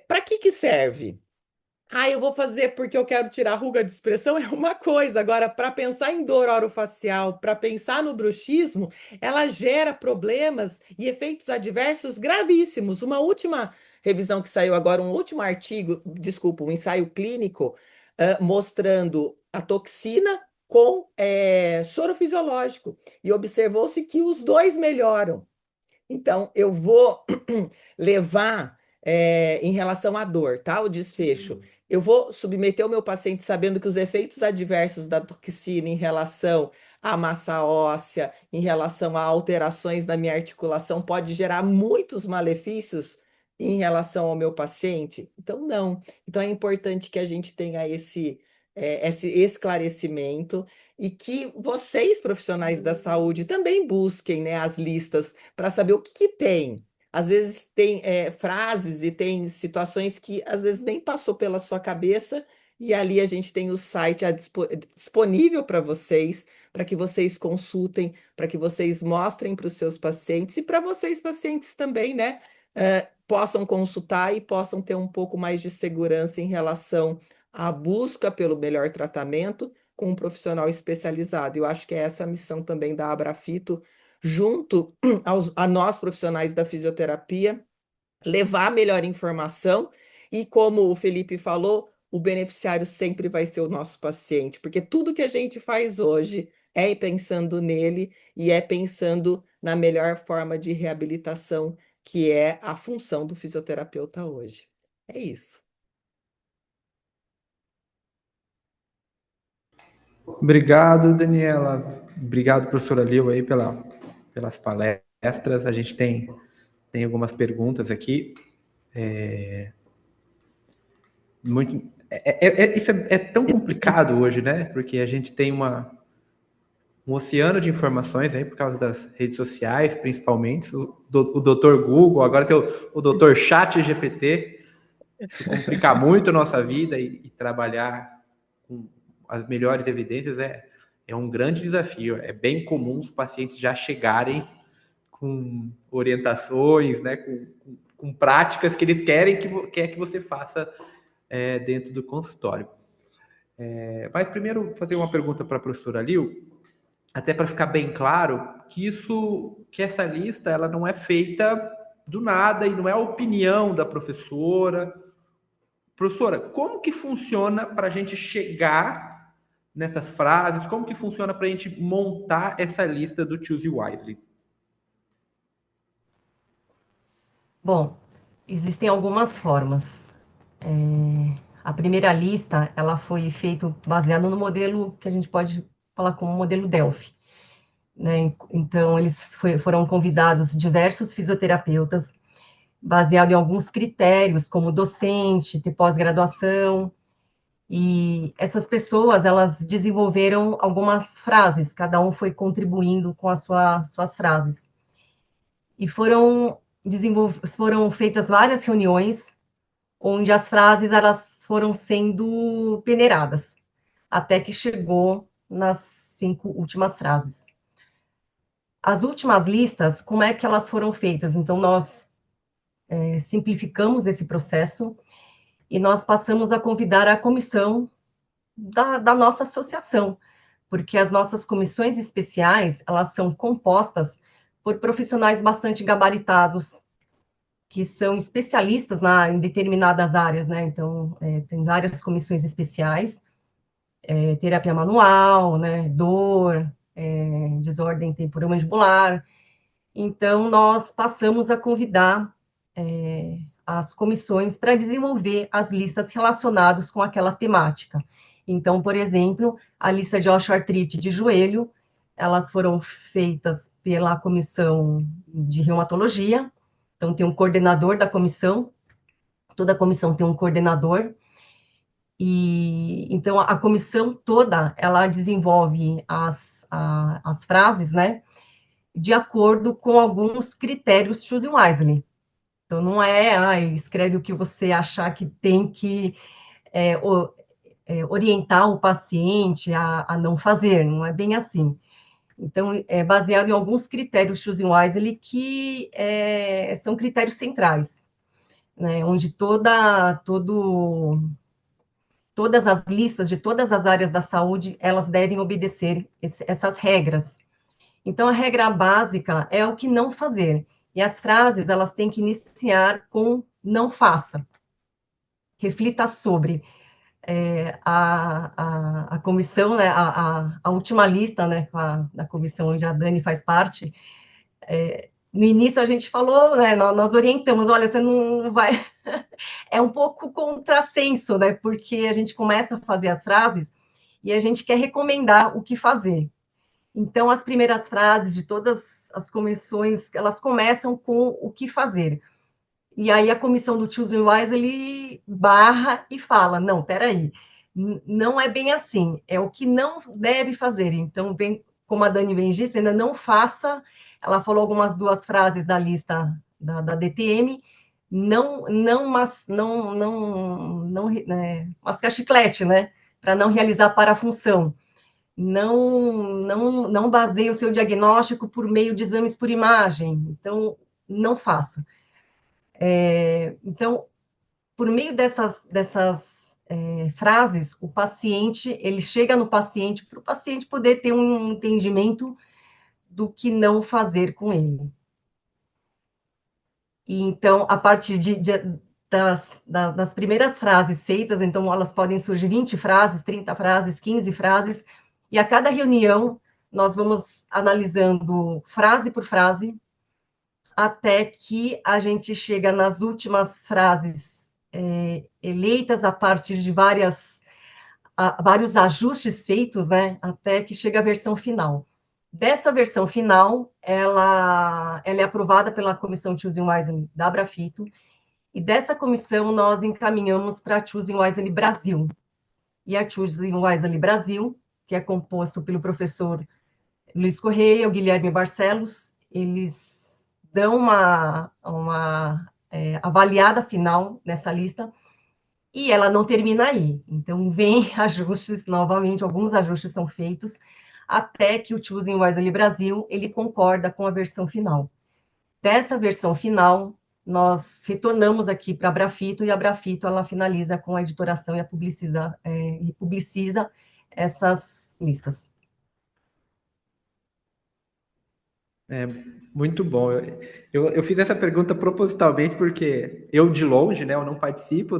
Para que serve? Eu vou fazer porque eu quero tirar ruga de expressão, é uma coisa. Agora, para pensar em dor orofacial, para pensar no bruxismo, ela gera problemas e efeitos adversos gravíssimos. Uma última revisão que saiu agora, um último artigo, desculpa, um ensaio clínico, mostrando a toxina com soro fisiológico. E observou-se que os dois melhoram. Então, eu vou levar em relação à dor, tá? O desfecho. Eu vou submeter o meu paciente sabendo que os efeitos adversos da toxina em relação à massa óssea, em relação a alterações na minha articulação, pode gerar muitos malefícios em relação ao meu paciente? Então, não. Então, é importante que a gente tenha esse esclarecimento e que vocês, profissionais da saúde, também busquem, né, as listas para saber o que tem. Às vezes tem frases e tem situações que às vezes nem passou pela sua cabeça, e ali a gente tem o site disponível para vocês, para que vocês consultem, para que vocês mostrem para os seus pacientes e para vocês, pacientes também, né? Possam consultar e possam ter um pouco mais de segurança em relação à busca pelo melhor tratamento com um profissional especializado. Eu acho que é essa a missão também da Abrafito, junto a nós profissionais da fisioterapia, levar a melhor informação e, como o Felipe falou, o beneficiário sempre vai ser o nosso paciente, porque tudo que a gente faz hoje é pensando nele e é pensando na melhor forma de reabilitação, que é a função do fisioterapeuta hoje. É isso. Obrigado, Daniela. Obrigado, professora Lil, aí pelas palestras. A gente tem algumas perguntas aqui. Isso é tão complicado hoje, né? Porque a gente tem um oceano de informações aí por causa das redes sociais, principalmente. O doutor Google, agora tem o doutor Chat GPT. Se complicar muito a nossa vida e trabalhar com as melhores evidências é um grande desafio. É bem comum os pacientes já chegarem com orientações, né, com práticas que eles querem que você faça dentro do consultório. Mas primeiro fazer uma pergunta para a professora Lil, até para ficar bem claro que essa lista ela não é feita do nada e não é a opinião da professora. Professora, como que funciona para a gente chegar nessas frases? Como que funciona para a gente montar essa lista do Choose Wisely? Bom, existem algumas formas. A primeira lista, ela foi feita baseada no modelo que a gente pode falar como modelo Delphi, né? Então, foram convidados diversos fisioterapeutas, baseado em alguns critérios, como docente, ter pós-graduação, E essas pessoas, elas desenvolveram algumas frases, cada um foi contribuindo com as suas frases. E foram feitas várias reuniões onde as frases elas foram sendo peneiradas, até que chegou nas 5 últimas frases. As últimas listas, como é que elas foram feitas? Então, nós simplificamos esse processo e nós passamos a convidar a comissão da nossa associação, porque as nossas comissões especiais, elas são compostas por profissionais bastante gabaritados, que são especialistas em determinadas áreas, né? Então, tem várias comissões especiais, terapia manual, né? Dor, desordem temporomandibular. Então, nós passamos a convidar as comissões para desenvolver as listas relacionadas com aquela temática. Então, por exemplo, a lista de osteoartrite de joelho, elas foram feitas pela comissão de reumatologia, então tem um coordenador da comissão, toda a comissão tem um coordenador, e então a comissão toda, ela desenvolve as frases, né, de acordo com alguns critérios Choosing-Wisely. Então, não escreve o que você achar que tem que orientar o paciente a não fazer, não é bem assim. Então, é baseado em alguns critérios Choosing-Wisely que são critérios centrais, né, onde todas as listas de todas as áreas da saúde, elas devem obedecer essas regras. Então, a regra básica é o que não fazer. E as frases, elas têm que iniciar com não faça. Reflita sobre. A comissão, né, a última lista, né, da comissão onde a Dani faz parte, no início a gente falou, né, nós orientamos, olha, você não vai... É um pouco contrassenso, né, porque a gente começa a fazer as frases e a gente quer recomendar o que fazer. Então, as primeiras frases de todas as comissões, elas começam com o que fazer. E aí a comissão do Choosing-Wisely, ele barra e fala, não, peraí, não é bem assim, é o que não deve fazer. Então, bem, como a Dani bem disse, ainda não faça, ela falou algumas 2 frases da lista da DTM, mascar chiclete, né, para não realizar parafunção. Não baseie o seu diagnóstico por meio de exames por imagem, então não faça. Então, por meio dessas frases, o paciente, ele chega no paciente para o paciente poder ter um entendimento do que não fazer com ele. E então, a partir das primeiras frases feitas, então elas podem surgir 20 frases, 30 frases, 15 frases, e a cada reunião nós vamos analisando frase por frase, até que a gente chega nas últimas frases eleitas a partir de vários ajustes feitos, né, até que chega a versão final. Dessa versão final, ela é aprovada pela comissão Choosing-Wisely da Abrafito, e dessa comissão nós encaminhamos para a Choosing-Wisely Brasil. E a Choosing-Wisely Brasil, que é composto pelo professor Luiz Correia, o Guilherme Barcelos, eles dão uma avaliada final nessa lista, e ela não termina aí. Então, vem ajustes, novamente, alguns ajustes são feitos, até que o Choosing-Wisely Brasil, ele concorda com a versão final. Dessa versão final, nós retornamos aqui para a Abrafito, e a Abrafito, ela finaliza com a editoração e publiciza essas listas. Muito bom. Eu fiz essa pergunta propositalmente porque eu, de longe, né, eu não participo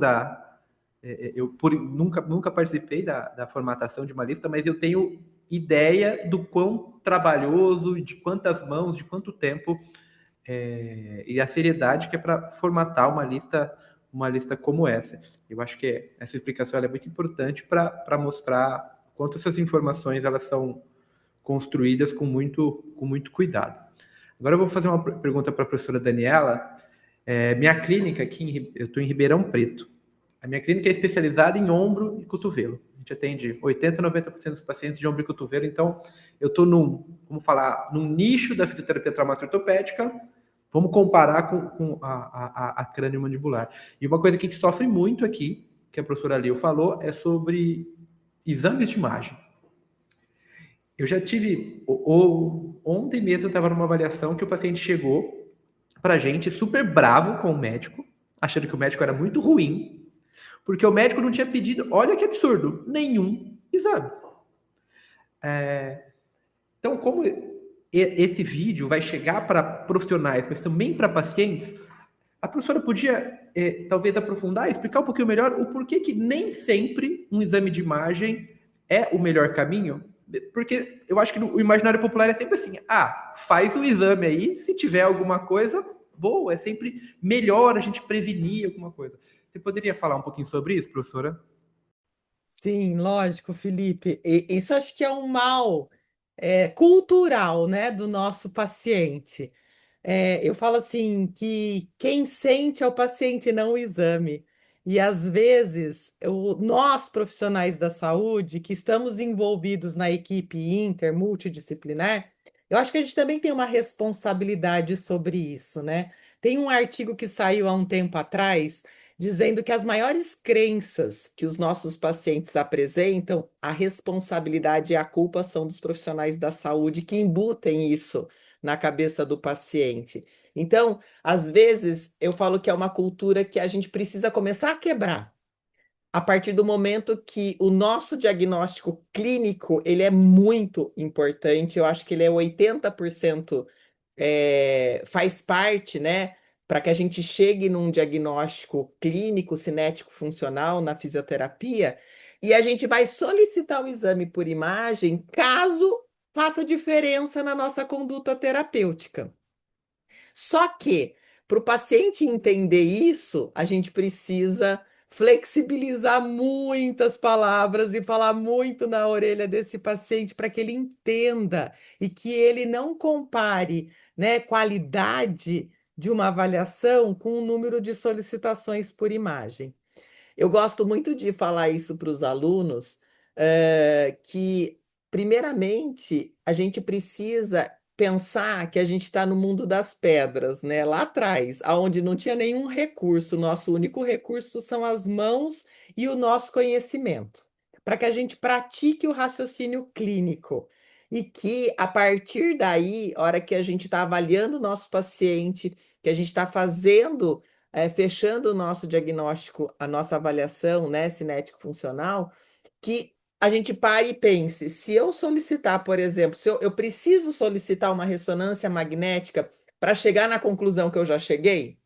nunca participei da formatação de uma lista, mas eu tenho ideia do quão trabalhoso, de quantas mãos, de quanto tempo e a seriedade que é para formatar uma lista como essa. Eu acho que essa explicação é muito importante para mostrar quanto essas informações elas são construídas com muito cuidado. Agora eu vou fazer uma pergunta para a professora Daniela. Minha clínica aqui, eu estou em Ribeirão Preto, A minha clínica é especializada em ombro e cotovelo. A gente atende 80, 90% dos pacientes de ombro e cotovelo, então eu estou num nicho da fisioterapia traumática ortopédica. Vamos comparar com a crânio-mandibular. E uma coisa que a gente sofre muito aqui, que a professora Leo falou, é sobre exames de imagem. Eu já tive... Ontem mesmo eu estava numa avaliação que o paciente chegou para a gente super bravo com o médico, achando que o médico era muito ruim, porque o médico não tinha pedido, olha que absurdo, nenhum exame. Então, como esse vídeo vai chegar para profissionais, mas também para pacientes, a professora podia, talvez, aprofundar e explicar um pouquinho melhor o porquê que nem sempre um exame de imagem é o melhor caminho? Porque eu acho que o imaginário popular é sempre assim, faz o exame aí, se tiver alguma coisa, boa, é sempre melhor a gente prevenir alguma coisa. Você poderia falar um pouquinho sobre isso, professora? Sim, lógico, Felipe. Isso acho que é um mal cultural, né, do nosso paciente. Eu falo assim que quem sente é o paciente, não o exame. E às vezes, nós profissionais da saúde que estamos envolvidos na equipe multidisciplinar, eu acho que a gente também tem uma responsabilidade sobre isso, né? Tem um artigo que saiu há um tempo atrás dizendo que as maiores crenças que os nossos pacientes apresentam, a responsabilidade e a culpa são dos profissionais da saúde que embutem isso na cabeça do paciente. Então, às vezes, eu falo que é uma cultura que a gente precisa começar a quebrar. A partir do momento que o nosso diagnóstico clínico, ele é muito importante, eu acho que ele é 80% faz parte, né, para que a gente chegue num diagnóstico clínico, cinético, funcional na fisioterapia, e a gente vai solicitar o exame por imagem caso faça diferença na nossa conduta terapêutica. Só que, para o paciente entender isso, a gente precisa flexibilizar muitas palavras e falar muito na orelha desse paciente para que ele entenda e que ele não compare, né, qualidade de uma avaliação com o número de solicitações por imagem. Eu gosto muito de falar isso para os alunos, que, primeiramente, a gente precisa pensar que a gente está no mundo das pedras, né? Lá atrás, aonde não tinha nenhum recurso, nosso único recurso são as mãos e o nosso conhecimento, para que a gente pratique o raciocínio clínico. E que, a partir daí, a hora que a gente está avaliando o nosso paciente, que a gente está fazendo fechando o nosso diagnóstico, a nossa avaliação, né, cinético-funcional, que a gente pare e pense, se eu solicitar, por exemplo, se eu preciso solicitar uma ressonância magnética para chegar na conclusão que eu já cheguei,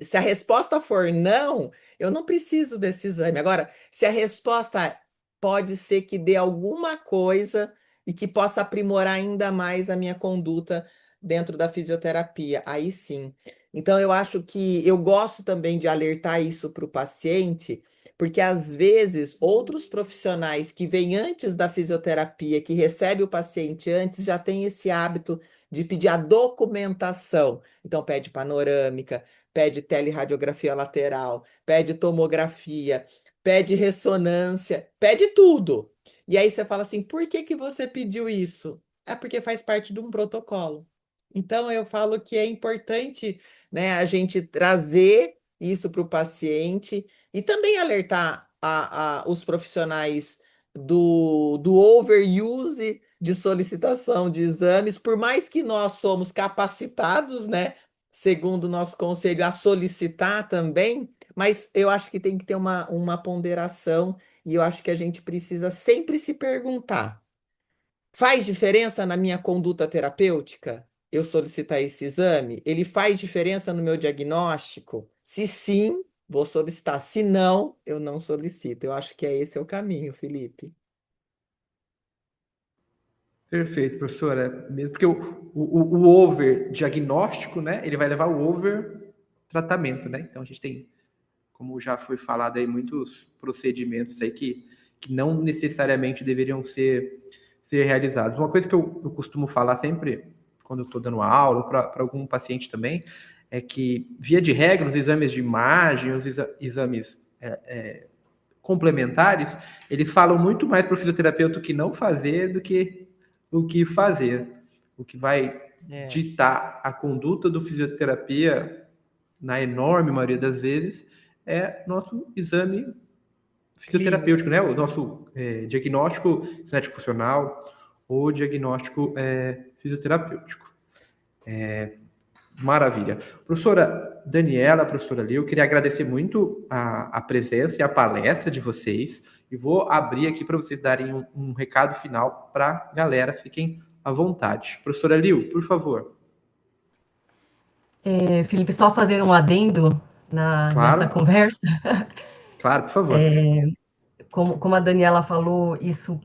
se a resposta for não, eu não preciso desse exame. Agora, se a resposta pode ser que dê alguma coisa e que possa aprimorar ainda mais a minha conduta dentro da fisioterapia, aí sim. Então, eu acho que eu gosto também de alertar isso para o paciente, porque às vezes outros profissionais que vêm antes da fisioterapia, que recebe o paciente antes, já têm esse hábito de pedir a documentação. Então, pede panorâmica, pede teleradiografia lateral, pede tomografia, pede ressonância, pede tudo. E aí você fala assim: por que que você pediu isso? É porque faz parte de um protocolo. Então eu falo que é importante, né, a gente trazer isso para o paciente e também alertar os profissionais do overuse de solicitação de exames, por mais que nós somos capacitados, né, segundo o nosso conselho, a solicitar também, mas eu acho que tem que ter uma ponderação e eu acho que a gente precisa sempre se perguntar: faz diferença na minha conduta terapêutica eu solicitar esse exame? Ele faz diferença no meu diagnóstico? Se sim, vou solicitar. Se não, eu não solicito. Eu acho que esse é o caminho, Felipe. Perfeito, professora. Mesmo porque o over diagnóstico, né? Ele vai levar o over tratamento, né? Então a gente tem, como já foi falado aí, muitos procedimentos aí que não necessariamente deveriam ser realizados. Uma coisa que eu costumo falar sempre, quando eu estou dando aula, para algum paciente também, é que, via de regra, os exames de imagem, os exames complementares, eles falam muito mais para o fisioterapeuta o que não fazer do que o que fazer. O que vai ditar a conduta do fisioterapia, na enorme maioria das vezes, é nosso exame fisioterapêutico, né? O nosso diagnóstico cinético funcional ou diagnóstico fisioterapêutico. Maravilha. Professora Daniela, professora Liu, eu queria agradecer muito a presença e a palestra de vocês e vou abrir aqui para vocês darem um recado final para a galera. Fiquem à vontade. Professora Liu, por favor. Felipe, só fazendo um adendo nessa Claro, conversa, claro, por favor. como a Daniela falou, isso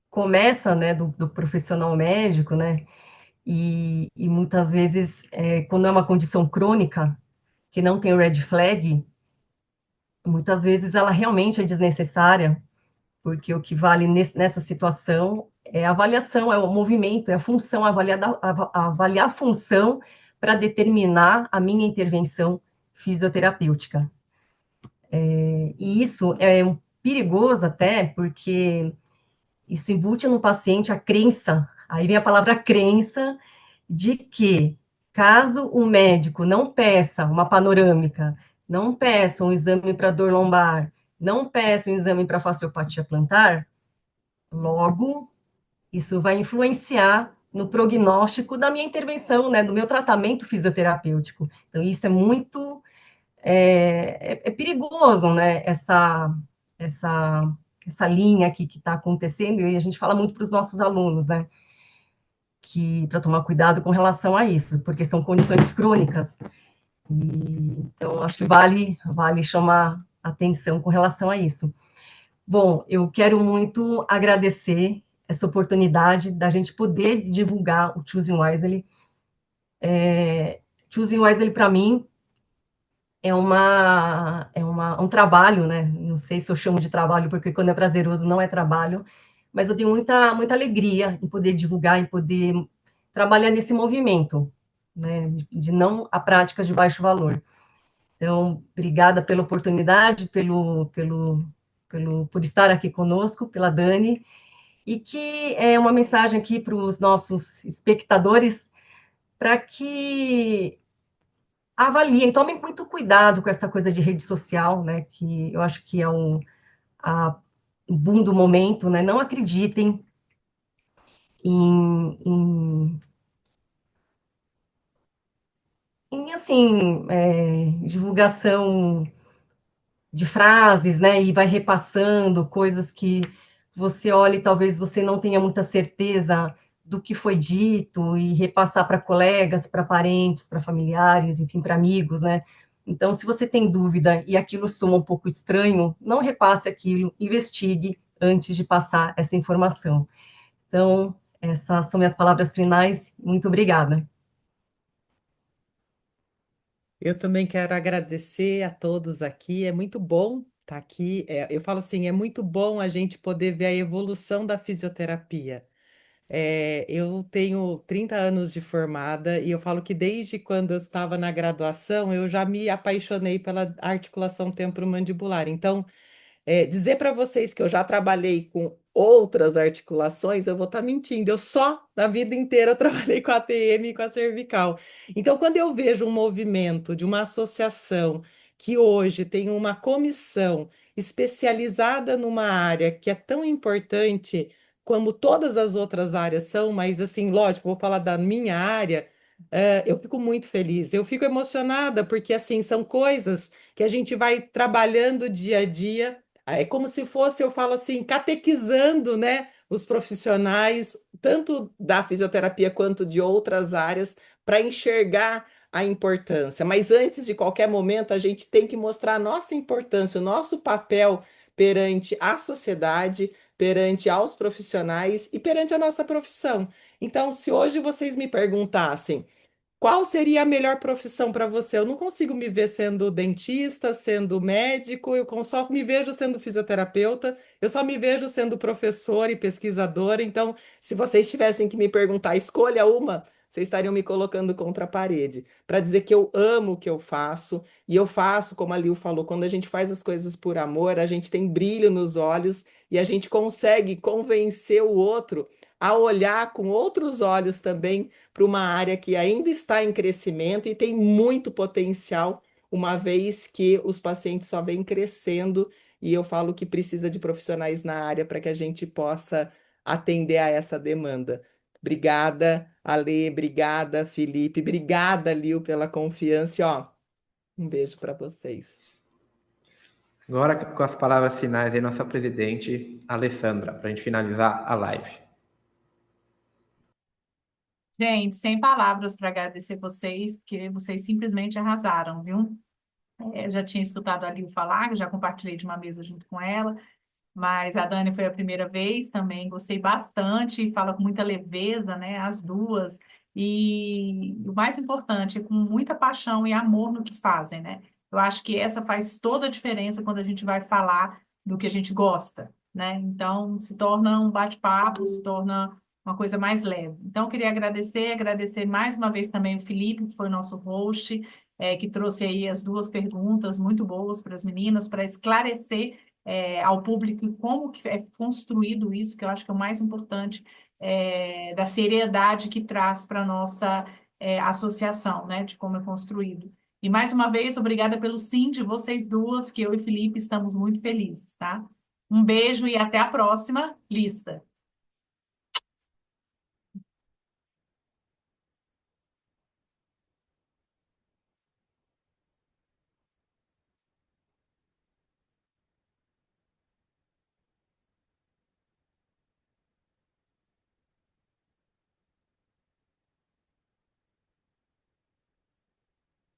começa, né, do profissional médico, né, e muitas vezes, quando é uma condição crônica, que não tem o red flag, muitas vezes ela realmente é desnecessária, porque o que vale nessa situação é a avaliação, é o movimento, é a função, avaliar a função para determinar a minha intervenção fisioterapêutica. E isso é perigoso até, porque isso embute no paciente a crença, aí vem a palavra crença, de que caso o médico não peça uma panorâmica, não peça um exame para dor lombar, não peça um exame para fasciopatia plantar, logo isso vai influenciar no prognóstico da minha intervenção, né, do meu tratamento fisioterapêutico. Então, isso é muito perigoso, né, essa linha aqui que está acontecendo, e a gente fala muito para os nossos alunos, né, que para tomar cuidado com relação a isso, porque são condições crônicas. Então, acho que vale chamar atenção com relação a isso. Bom, eu quero muito agradecer essa oportunidade da gente poder divulgar o Choosing Wisely. Choosing Wisely, para mim, é um trabalho, né? Não sei se eu chamo de trabalho, porque quando é prazeroso não é trabalho, mas eu tenho muita alegria em poder divulgar, em poder trabalhar nesse movimento, né? De não a prática de baixo valor. Então, obrigada pela oportunidade, por estar aqui conosco, pela Dani, e que é uma mensagem aqui para os nossos espectadores, para que avaliem, tomem muito cuidado com essa coisa de rede social, né, que eu acho que é o boom do momento, né, não acreditem em assim, divulgação de frases, né, e vai repassando coisas que você olha e talvez você não tenha muita certeza do que foi dito e repassar para colegas, para parentes, para familiares, enfim, para amigos, né? Então, se você tem dúvida e aquilo soa um pouco estranho, não repasse aquilo, investigue antes de passar essa informação. Então, essas são minhas palavras finais. Muito obrigada. Eu também quero agradecer a todos aqui. É muito bom estar aqui. Eu falo assim, é muito bom a gente poder ver a evolução da fisioterapia. Eu tenho 30 anos de formada e eu falo que desde quando eu estava na graduação, eu já me apaixonei pela articulação temporomandibular. Então, dizer para vocês que eu já trabalhei com outras articulações, eu vou estar mentindo. Eu só, na vida inteira, eu trabalhei com a ATM e com a cervical. Então, quando eu vejo um movimento de uma associação que hoje tem uma comissão especializada numa área que é tão importante como todas as outras áreas são, mas assim, lógico, vou falar da minha área, eu fico muito feliz. Eu fico emocionada porque assim, são coisas que a gente vai trabalhando dia a dia. É como se fosse, eu falo assim, catequizando, né, os profissionais, tanto da fisioterapia quanto de outras áreas, para enxergar a importância. Mas antes de qualquer momento, a gente tem que mostrar a nossa importância, o nosso papel perante a sociedade, perante aos profissionais e perante a nossa profissão. Então, se hoje vocês me perguntassem qual seria a melhor profissão para você? Eu não consigo me ver sendo dentista, sendo médico, só me vejo sendo fisioterapeuta, eu só me vejo sendo professora e pesquisadora. Então, se vocês tivessem que me perguntar, escolha uma, vocês estariam me colocando contra a parede, para dizer que eu amo o que eu faço, e eu faço, como a Lil falou, quando a gente faz as coisas por amor, a gente tem brilho nos olhos e a gente consegue convencer o outro a olhar com outros olhos também para uma área que ainda está em crescimento e tem muito potencial, uma vez que os pacientes só vêm crescendo, e eu falo que precisa de profissionais na área para que a gente possa atender a essa demanda. Obrigada, Ale, obrigada, Felipe, obrigada, Lil, pela confiança. E, ó, um beijo para vocês. Agora, com as palavras finais aí, nossa presidente, Alessandra, para a gente finalizar a live. Gente, sem palavras para agradecer vocês, porque vocês simplesmente arrasaram, viu? Eu já tinha escutado a Lil falar, eu já compartilhei de uma mesa junto com ela, mas a Dani foi a primeira vez também, gostei bastante, fala com muita leveza, né? As duas. E o mais importante, é com muita paixão e amor no que fazem, né? Eu acho que essa faz toda a diferença quando a gente vai falar do que a gente gosta, né? Então, se torna um bate-papo, se torna uma coisa mais leve. Então, eu queria agradecer mais uma vez também o Felipe, que foi o nosso host, que trouxe aí as duas perguntas muito boas para as meninas, para esclarecer ao público como que é construído isso, que eu acho que é o mais importante, da seriedade que traz para a nossa associação, né, de como é construído. E mais uma vez, obrigada pelo sim de vocês duas, que eu e Felipe estamos muito felizes, tá? Um beijo e até a próxima lista.